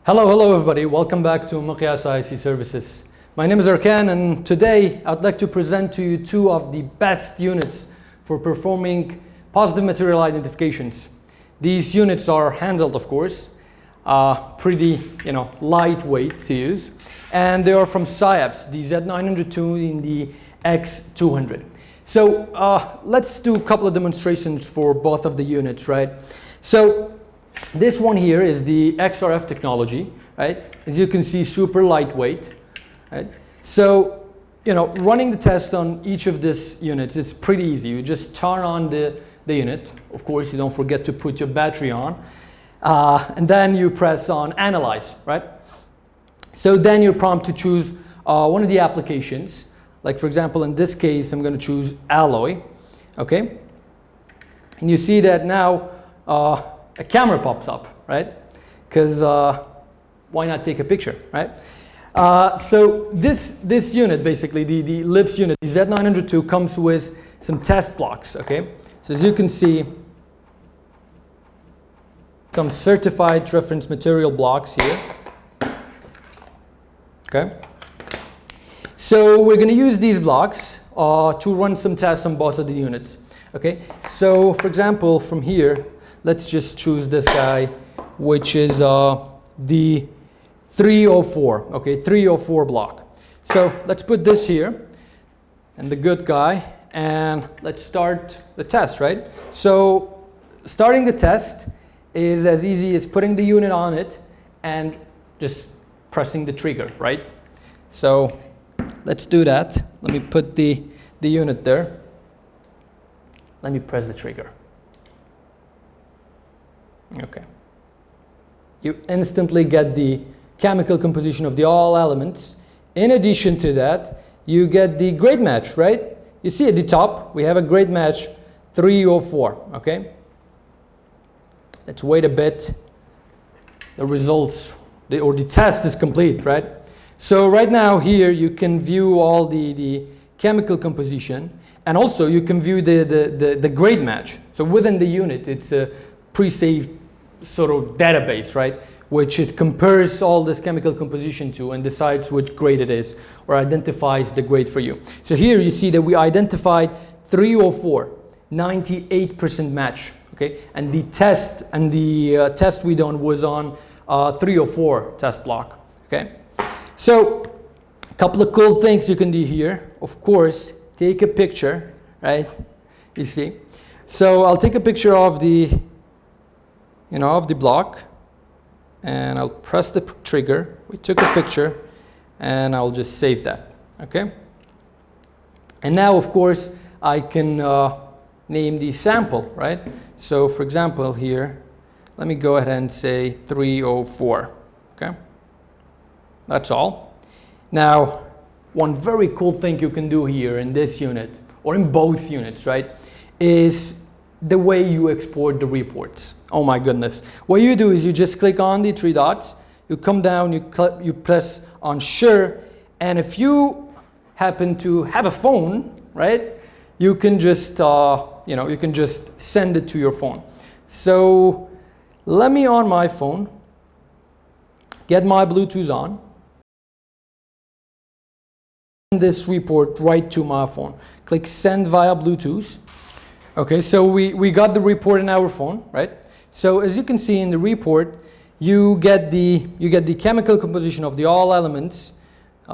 Hello everybody. Welcome back to Miqyas IC Services. My name is Arkan, and today I'd like to present to you two of the best units for performing positive material identifications. These units are handheld, of course, pretty lightweight to use, and they are from SciAps, the Z902 in the X200. So let's do a couple of demonstrations for both of the units, right? So this one here is the XRF technology, right? As you can see, super lightweight, right? So, running the test on each of these units is pretty easy. You just turn on the unit. Of course, you don't forget to put your battery on. And then you press on Analyze, right? So then you're prompted to choose one of the applications. Like, for example, in this case, I'm going to choose Alloy, okay? And you see that now a camera pops up, right? Because why not take a picture, right? So this unit, basically, the LIPS unit, the Z902, comes with some test blocks, okay? So as you can see, some certified reference material blocks here, okay? So we're going to use these blocks to run some tests on both of the units, okay? So, for example, from here, let's just choose this guy, which is the 304, okay, 304 block. So let's put this here, and the good guy, and let's start the test, right? So starting the test is as easy as putting the unit on it and just pressing the trigger, right? So let's do that. Let me put the unit there. Let me press the trigger. Okay. You instantly get the chemical composition of the all elements. In addition to that, you get the grade match, right? You see at the top, we have a grade match 304, okay? Let's wait a bit. The results, or the test is complete, right? So right now here, you can view all the chemical composition, and also you can view the grade match. So within the unit, it's a pre-saved sort of database, right, which it compares all this chemical composition to and decides which grade it is, or identifies the grade for you. So here you see that we identified 304, 98% match, okay, and the test we done was on 304 test block, okay. So a couple of cool things you can do here. Of course, take a picture, right? You see. So I'll take a picture of the of the block, and I'll press the trigger. We took a picture, and I'll just save that, okay? And now, of course, I can name the sample, right? So, for example, here, let me go ahead and say 304, okay? That's all. Now, one very cool thing you can do here in this unit, or in both units, right, is the way you export the reports. Oh my goodness. What you do is you just click on the three dots, you come down, you press on Share, and if you happen to have a phone, right, you can just you can just send it to your phone. So let me on my phone, get my Bluetooth on, send this report right to my phone. Click Send via Bluetooth. Okay, so we got the report in our phone, right? So as you can see in the report, you get the chemical composition of the all elements that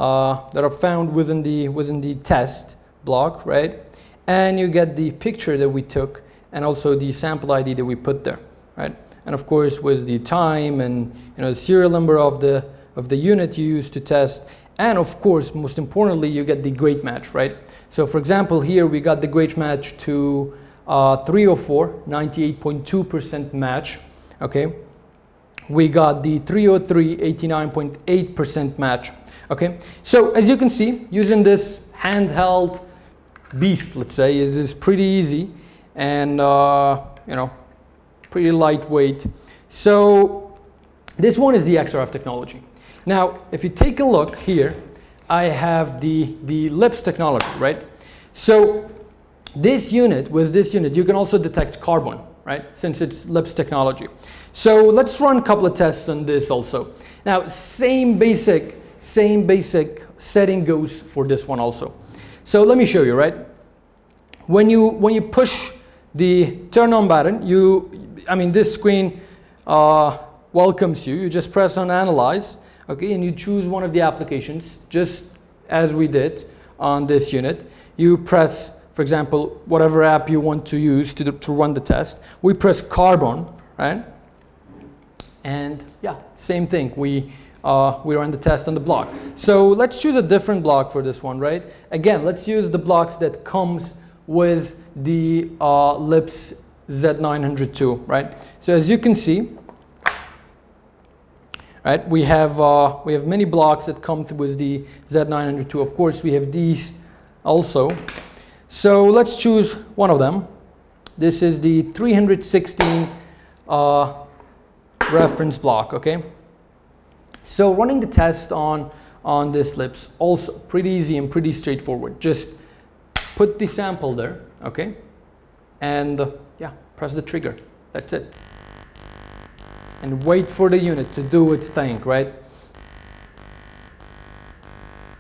are found within the test block, right? And you get the picture that we took, and also the sample ID that we put there, right? And of course, with the time and the serial number of the unit you use to test, and of course, most importantly, you get the grade match, right? So for example, here we got the grade match to 304, 98.2% match, okay? We got the 303, 89.8% match, okay? So as you can see, using this handheld beast, let's say, is pretty easy and, pretty lightweight. So this one is the XRF technology. Now, if you take a look here, I have the LIPS technology, right? So with this unit, you can also detect carbon, right? Since it's LIPS technology. So let's run a couple of tests on this also. Now, same basic setting goes for this one also. So let me show you, right? When you push the turn on button, this screen welcomes you. You just press on analyze, okay, and you choose one of the applications, just as we did on this unit. You press, for example, whatever app you want to use to run the test. We press carbon, right? And yeah, same thing. We run the test on the block. So let's choose a different block for this one, right? Again, let's use the blocks that comes with the LIPS Z902, right? So as you can see, right, we have many blocks that come with the Z902. Of course, we have these also. So let's choose one of them. This is the 316 reference block, okay? So running the test on this LIPS, also pretty easy and pretty straightforward. Just put the sample there, okay? And yeah, press the trigger. That's it. And wait for the unit to do its thing, right?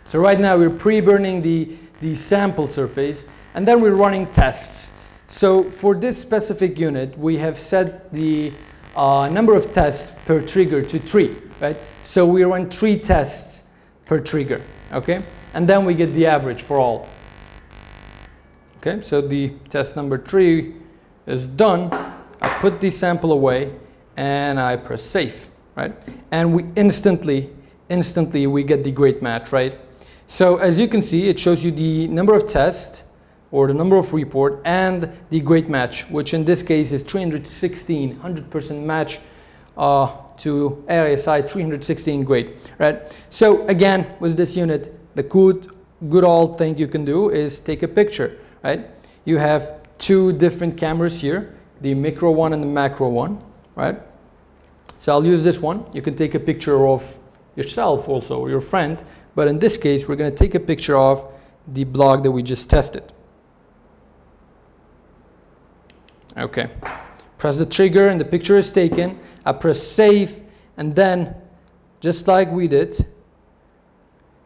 So right now we're pre-burning the sample surface, and then we're running tests. So for this specific unit, we have set the number of tests per trigger to 3, right? So we run 3 tests per trigger, okay? And then we get the average for all. Okay, so the test number 3 is done. I put the sample away and I press save, right? And we instantly we get the great match, right? So as you can see, it shows you the number of tests or the number of report and the great match, which in this case is 316, 100% match to ASI 316 great, right? So again, with this unit, the good old thing you can do is take a picture, right? You have 2 different cameras here, the micro one and the macro one, right? So I'll use this one. You can take a picture of yourself also, or your friend, but in this case, we're gonna take a picture of the block that we just tested. Okay, press the trigger and the picture is taken. I press save, and then, just like we did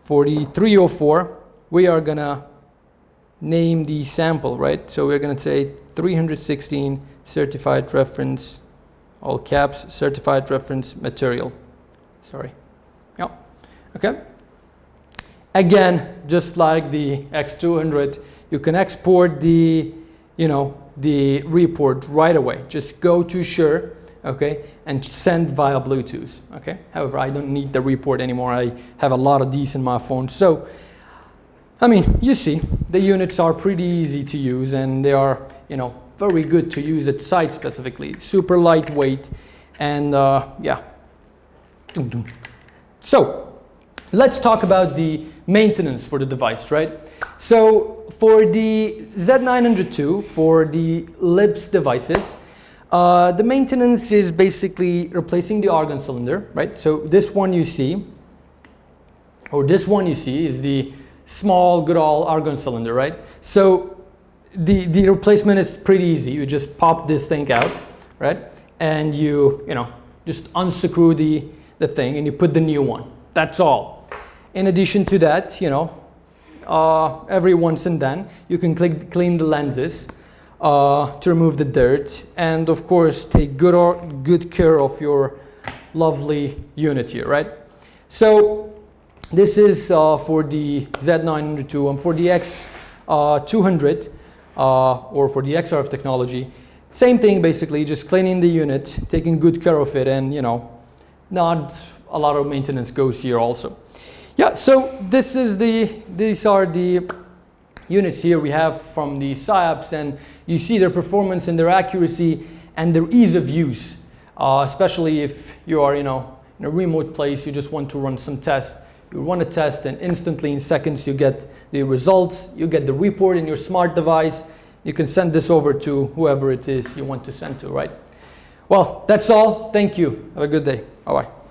for the 304, we are gonna name the sample, right? So we're gonna say 316 certified reference, all caps, certified reference material. Sorry. Yeah. Okay. Again, just like the X200, you can export the report right away. Just go to Sure, okay, and send via Bluetooth, okay? However, I don't need the report anymore. I have a lot of these in my phone. So, I mean, you see, the units are pretty easy to use, and they are, very good to use at site specifically. Super lightweight, and yeah. So, let's talk about the maintenance for the device, right? So, for the Z902, for the LIPS devices, the maintenance is basically replacing the argon cylinder, right? So this one you see is the small, good old argon cylinder, right? So the replacement is pretty easy. You just pop this thing out, right? And you just unscrew the thing and you put the new one. That's all. In addition to that, every once and then you can clean the lenses to remove the dirt, and of course take good care of your lovely unit here, right? So this is for the Z902, and for the X200 or for the XRF technology, same thing basically, just cleaning the unit, taking good care of it, and not a lot of maintenance goes here also. Yeah, so these are the units here we have from the SciAps, and you see their performance and their accuracy and their ease of use, especially if you are in a remote place, you just want to run some tests. You run a test and instantly in seconds you get the results, you get the report in your smart device. You can send this over to whoever it is you want to send to, right? Well, that's all. Thank you. Have a good day. Bye-bye.